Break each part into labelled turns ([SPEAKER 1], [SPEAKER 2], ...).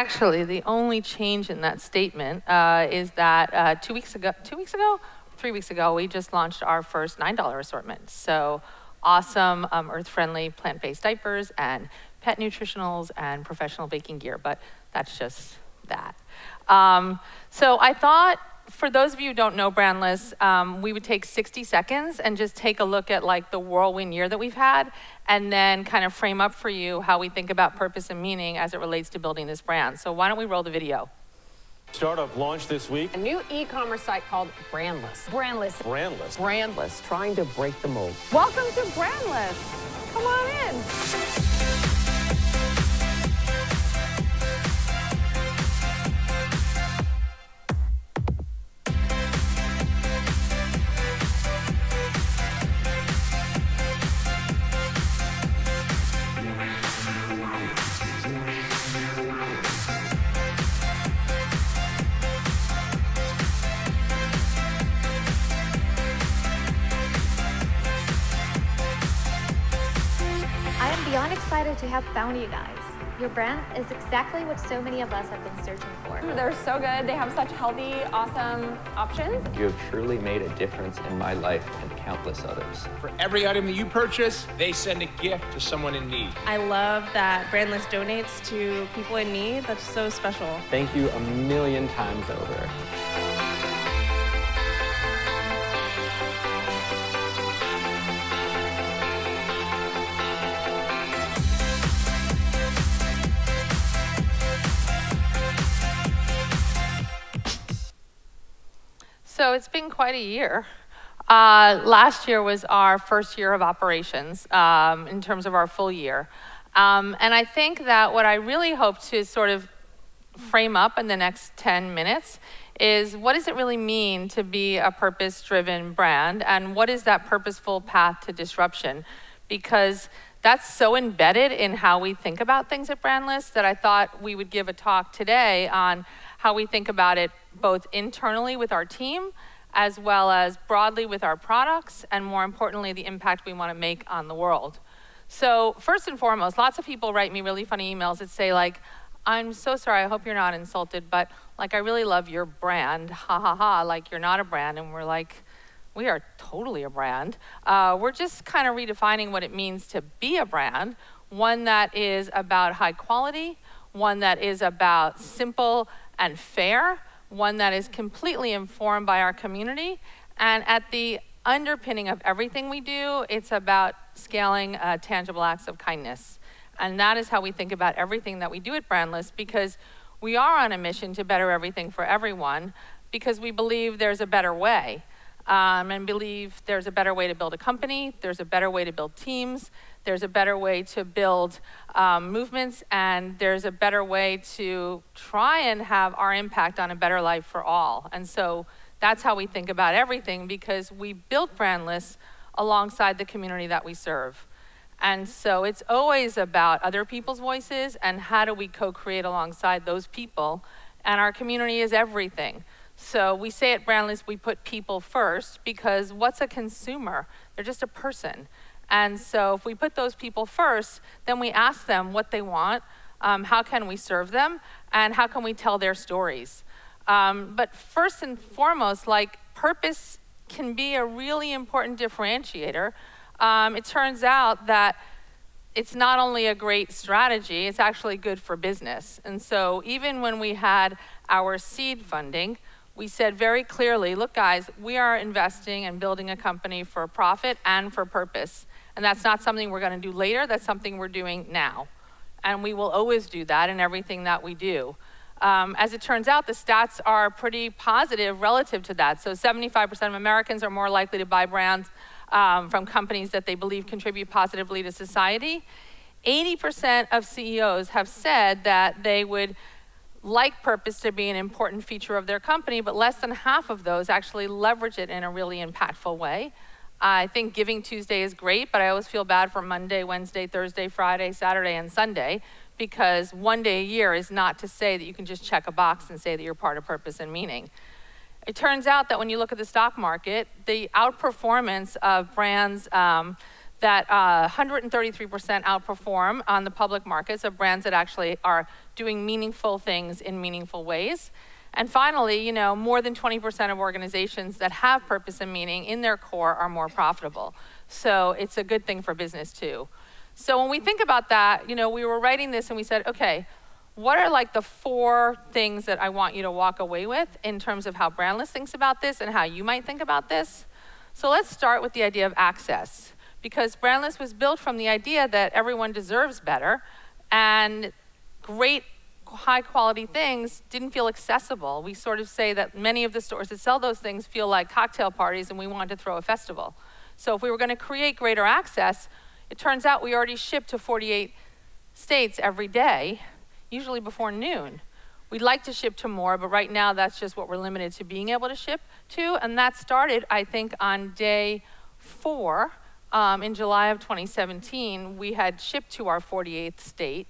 [SPEAKER 1] actually, the only change in that statement is that 3 weeks ago, we just launched our first $9 assortment. So awesome, earth-friendly, plant-based diapers and pet nutritionals and professional baking gear, but that's just that. So I thought, for those of you who don't know Brandless, we would take 60 seconds and just take a look at like the whirlwind year that we've had, and then kind of frame up for you how we think about purpose and meaning as it relates to building this brand. So why don't we roll the video?
[SPEAKER 2] Startup launched this week.
[SPEAKER 3] A new e-commerce site called Brandless.
[SPEAKER 2] Brandless.
[SPEAKER 3] Brandless, trying to break the mold.
[SPEAKER 4] Welcome to Brandless. Come on in.
[SPEAKER 5] Beyond excited to have found you guys. Your brand is exactly what so many of us have been searching for.
[SPEAKER 4] They're so good. They have such healthy, awesome options.
[SPEAKER 6] You have truly made a difference in my life and countless others.
[SPEAKER 7] For every item that you purchase, they send a gift to someone in need.
[SPEAKER 8] I love that Brandless donates to people in need. That's so special.
[SPEAKER 6] Thank you a million times over.
[SPEAKER 1] So it's been quite a year. Last year was our first year of operations in terms of our full year. And I think that what I really hope to sort of frame up in the next 10 minutes is, what does it really mean to be a purpose-driven brand, and what is that purposeful path to disruption? Because that's so embedded in how we think about things at Brandless that I thought we would give a talk today on how we think about it both internally with our team, as well as broadly with our products, and more importantly, the impact we want to make on the world. So first and foremost, lots of people write me really funny emails that say like, I'm so sorry, I hope you're not insulted, but like, I really love your brand, ha ha ha, like you're not a brand. And we're like, we are totally a brand. We're just kind of redefining what it means to be a brand, one that is about high quality, one that is about simple and fair, one that is completely informed by our community. And at the underpinning of everything we do, it's about scaling tangible acts of kindness. And that is how we think about everything that we do at Brandless, because we are on a mission to better everything for everyone, because we believe there's a better way. And believe there's a better way to build a company, there's a better way to build teams, there's a better way to build movements, and there's a better way to try and have our impact on a better life for all. And so that's how we think about everything, because we built Brandless alongside the community that we serve. And so it's always about other people's voices and how do we co-create alongside those people, and our community is everything. So we say at Brandless, we put people first, because what's a consumer? They're just a person. And so if we put those people first, then we ask them what they want, how can we serve them, and how can we tell their stories. But first and foremost, like, purpose can be a really important differentiator. It turns out that it's not only a great strategy, it's actually good for business. And so even when we had our seed funding, we said very clearly, look guys, we are investing and building a company for profit and for purpose. And that's not something we're going to do later, that's something we're doing now. And we will always do that in everything that we do. As it turns out, the stats are pretty positive relative to that. So 75% of Americans are more likely to buy brands from companies that they believe contribute positively to society. 80% of CEOs have said that they would like purpose to be an important feature of their company, but less than half of those actually leverage it in a really impactful way. I think Giving Tuesday is great, but I always feel bad for Monday, Wednesday, Thursday, Friday, Saturday, and Sunday, because one day a year is not to say that you can just check a box and say that you're part of purpose and meaning. It turns out that when you look at the stock market, the outperformance of brands that 133% outperform on the public markets of brands that actually are doing meaningful things in meaningful ways. And finally, more than 20% of organizations that have purpose and meaning in their core are more profitable. So it's a good thing for business too. So when we think about that, we were writing this and we said, okay, what are like the 4 things that I want you to walk away with in terms of how Brandless thinks about this and how you might think about this? So let's start with the idea of access, because Brandless was built from the idea that everyone deserves better, and great high quality things didn't feel accessible. We sort of say that many of the stores that sell those things feel like cocktail parties and we wanted to throw a festival. So if we were going to create greater access, it turns out we already ship to 48 states every day, usually before noon. We'd like to ship to more, but right now that's just what we're limited to being able to ship to, and that started, I think, on day 4 in July of 2017. We had shipped to our 48th state.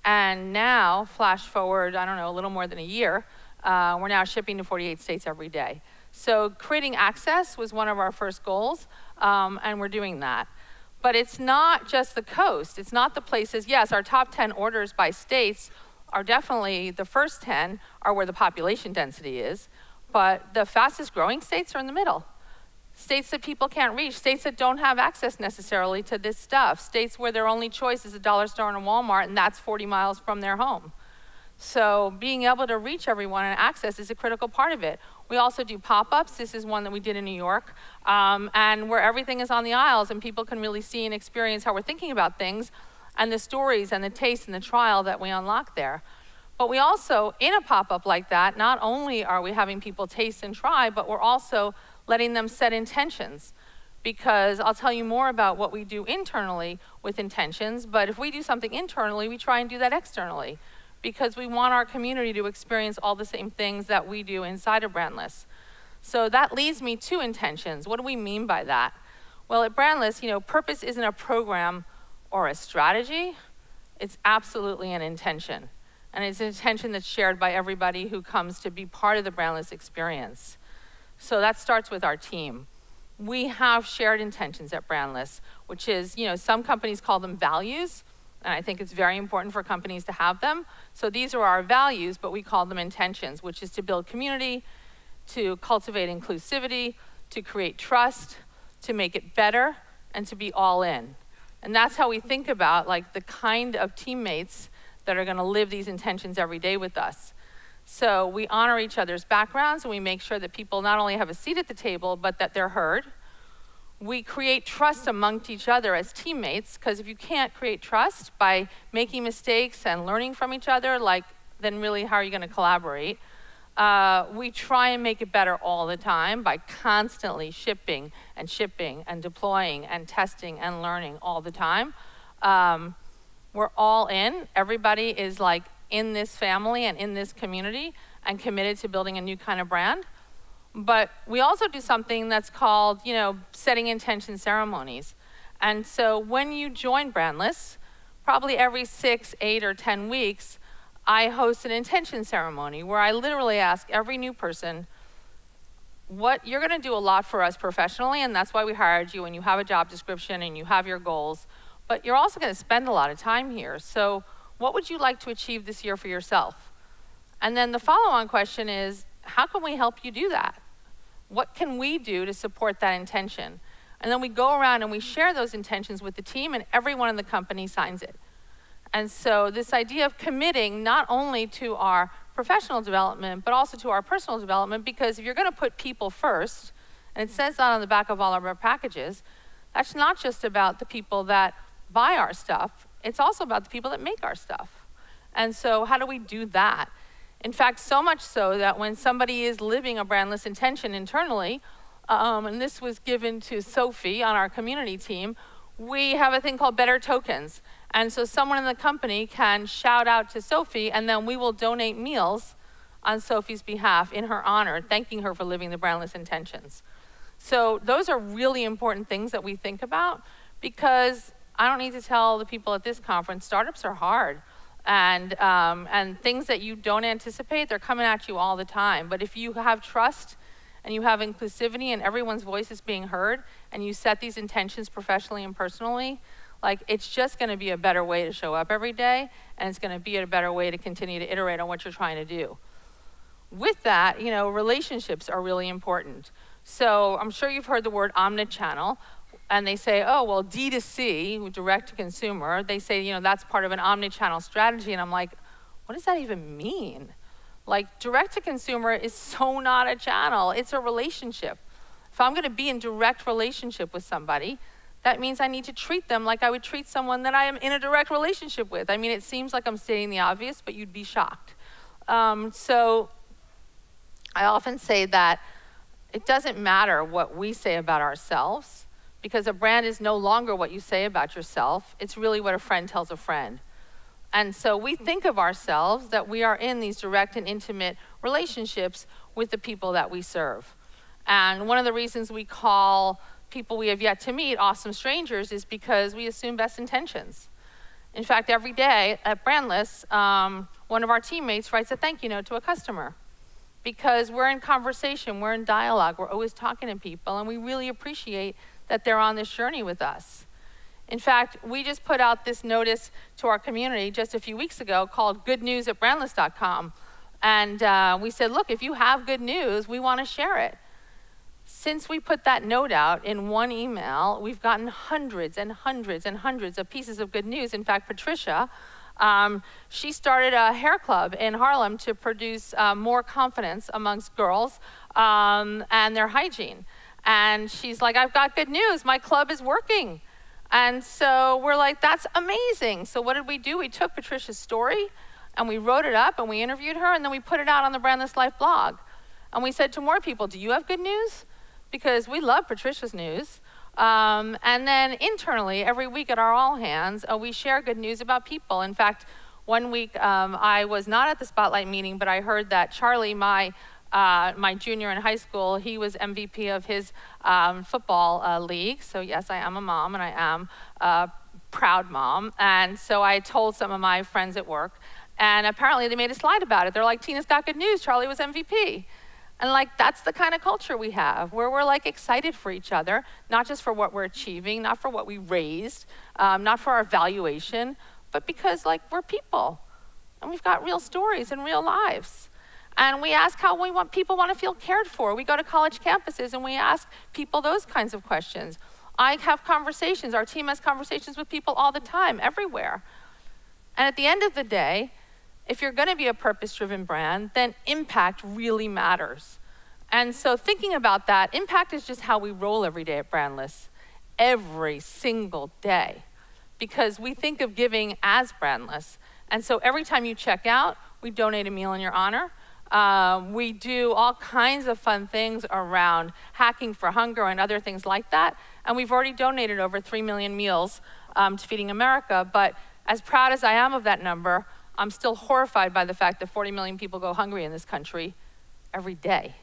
[SPEAKER 1] And now, flash forward, I don't know, a little more than a year, we're now shipping to 48 states every day. So creating access was one of our first goals, and we're doing that. But it's not just the coast. It's not the places. Yes, our top 10 orders by states are definitely, the first 10 are where the population density is, but the fastest growing states are in the middle. States that people can't reach, states that don't have access necessarily to this stuff, states where their only choice is a dollar store and a Walmart, and that's 40 miles from their home. So being able to reach everyone and access is a critical part of it. We also do pop-ups. This is one that we did in New York, and where everything is on the aisles and people can really see and experience how we're thinking about things and the stories and the taste and the trial that we unlock there. But we also, in a pop-up like that, not only are we having people taste and try, but we're also letting them set intentions. Because I'll tell you more about what we do internally with intentions, but if we do something internally, we try and do that externally, because we want our community to experience all the same things that we do inside of Brandless. So that leads me to intentions. What do we mean by that? Well, at Brandless, purpose isn't a program or a strategy. It's absolutely an intention. And it's an intention that's shared by everybody who comes to be part of the Brandless experience. So that starts with our team. We have shared intentions at Brandless, which is, some companies call them values, and I think it's very important for companies to have them. So these are our values, but we call them intentions, which is to build community, to cultivate inclusivity, to create trust, to make it better, and to be all in. And that's how we think about like the kind of teammates that are going to live these intentions every day with us. So we honor each other's backgrounds, and we make sure that people not only have a seat at the table, but that they're heard. We create trust amongst each other as teammates, because if you can't create trust by making mistakes and learning from each other, then really how are you going to collaborate? We try and make it better all the time by constantly shipping and deploying and testing and learning all the time. We're all in. Everybody is in this family and in this community and committed to building a new kind of brand. But we also do something that's called, setting intention ceremonies. And so when you join Brandless, probably every 6, 8, or 10 weeks, I host an intention ceremony where I literally ask every new person, you're going to do a lot for us professionally, and that's why we hired you, and you have a job description and you have your goals, but you're also going to spend a lot of time here. So what would you like to achieve this year for yourself? And then the follow-on question is, how can we help you do that? What can we do to support that intention? And then we go around and we share those intentions with the team, and everyone in the company signs it. And so this idea of committing not only to our professional development, but also to our personal development, because if you're going to put people first, and it says that on the back of all of our packages, that's not just about the people that buy our stuff, it's also about the people that make our stuff. And so how do we do that? In fact, so much so that when somebody is living a Brandless intention internally, and this was given to Sophie on our community team, we have a thing called Better Tokens. And so someone in the company can shout out to Sophie, and then we will donate meals on Sophie's behalf in her honor, thanking her for living the Brandless intentions. So those are really important things that we think about, because I don't need to tell the people at this conference, startups are hard. And things that you don't anticipate, they're coming at you all the time. But if you have trust and you have inclusivity and everyone's voice is being heard, and you set these intentions professionally and personally, like, it's just going to be a better way to show up every day, and it's going to be a better way to continue to iterate on what you're trying to do. With that, you know, relationships are really important. So I'm sure you've heard the word omnichannel, and they say, oh, well, D2C, direct to consumer, they say, you know, that's part of an omnichannel strategy, and I'm like, what does that even mean? Like, direct to consumer is so not a channel, it's a relationship. If I'm gonna be in direct relationship with somebody, that means I need to treat them like I would treat someone that I am in a direct relationship with. I mean, it seems like I'm stating the obvious, but you'd be shocked. So I often say that it doesn't matter what we say about ourselves, because a brand is no longer what you say about yourself. It's really what a friend tells a friend. And so we think of ourselves that we are in these direct and intimate relationships with the people that we serve. And one of the reasons we call people we have yet to meet awesome strangers is because we assume best intentions. In fact, every day at Brandless, one of our teammates writes a thank you note to a customer, because we're in conversation, we're in dialogue, we're always talking to people, and we really appreciate that they're on this journey with us. In fact, we just put out this notice to our community just a few weeks ago called goodnews@brandless.com. And we said, look, if you have good news, we want to share it. Since we put that note out in one email, we've gotten hundreds and hundreds and hundreds of pieces of good news. In fact, Patricia, she started a hair club in Harlem to produce more confidence amongst girls and their hygiene. And she's like, I've got good news, my club is working. And so we're like, that's amazing. So what did we do? We took Patricia's story and we wrote it up and we interviewed her, and then we put it out on the Brandless Life blog. And we said to more people, do you have good news? Because we love Patricia's news. And then internally, every week at our all hands, we share good news about people. In fact, one week I was not at the Spotlight meeting, but I heard that Charlie, my junior in high school, he was MVP of his football league. So yes, I am a mom, and I am a proud mom. And so I told some of my friends at work, and apparently they made a slide about it. They're like, Tina's got good news, Charlie was MVP. And like, that's the kind of culture we have, where we're like excited for each other, not just for what we're achieving, not for what we raised, not for our valuation, but because like we're people, and we've got real stories and real lives. And we ask how people want to feel cared for. We go to college campuses and we ask people those kinds of questions. I have conversations, our team has conversations with people all the time, everywhere. And at the end of the day, if you're going to be a purpose-driven brand, then impact really matters. And so thinking about that, impact is just how we roll every day at Brandless, every single day, because we think of giving as Brandless. And so every time you check out, we donate a meal in your honor. We do all kinds of fun things around hacking for hunger and other things like that. And we've already donated over 3 million meals to Feeding America. But as proud as I am of that number, I'm still horrified by the fact that 40 million people go hungry in this country every day.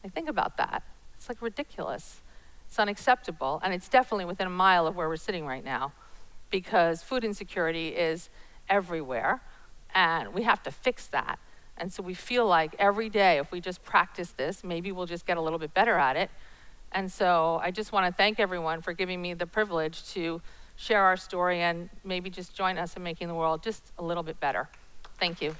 [SPEAKER 1] Like, think about that. It's like ridiculous. It's unacceptable, and it's definitely within a mile of where we're sitting right now, because food insecurity is everywhere, and we have to fix that. And so we feel like every day, if we just practice this, maybe we'll just get a little bit better at it. And so I just want to thank everyone for giving me the privilege to share our story and maybe just join us in making the world just a little bit better. Thank you.